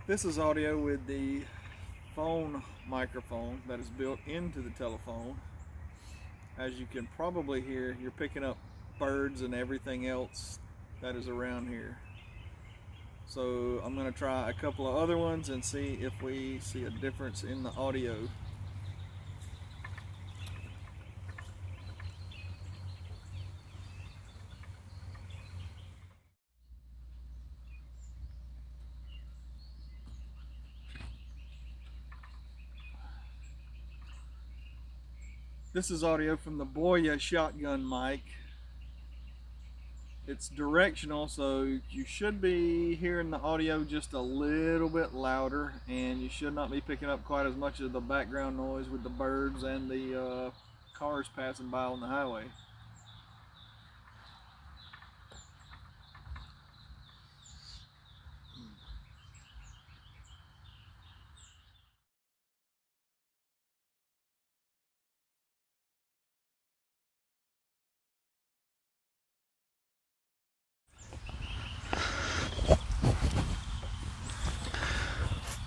This is audio with the phone microphone that is built into the telephone. As you can probably hear, you're picking up birds and everything else that is around here. So I'm going to try a couple of other ones and see if we see a difference in the audio. This is audio from the Boya shotgun mic. It's directional, so you should be hearing the audio just a little bit louder, and you should not be picking up quite as much of the background noise with the birds and the cars passing by on the highway.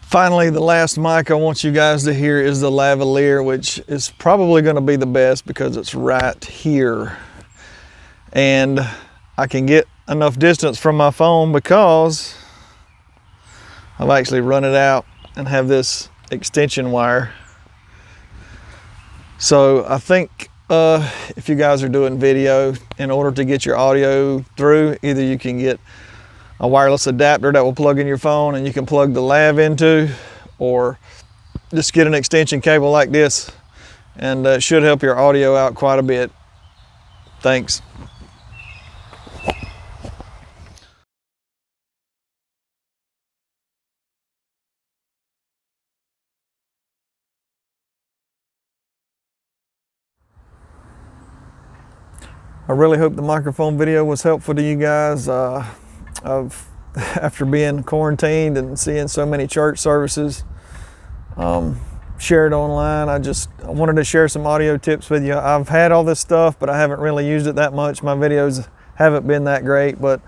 Finally, the last mic I want you guys to hear is the Lavalier, which is probably going to be the best because it's right here. And I can get enough distance from my phone because I've actually run it out and have this extension wire. So I think if you guys are doing video, in order to get your audio through, either you can get a wireless adapter that will plug in your phone and you can plug the lav into, or just get an extension cable like this, and it should help your audio out quite a bit. Thanks. I really hope the microphone video was helpful to you guys. After being quarantined and seeing so many church services shared online, I wanted to share some audio tips with you. I've had all this stuff, but I haven't really used it that much. My videos haven't been that great, but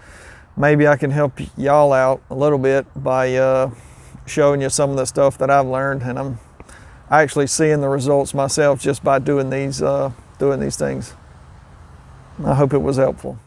maybe I can help y'all out a little bit by showing you some of the stuff that I've learned, and I'm actually seeing the results myself just by doing these things. I hope it was helpful.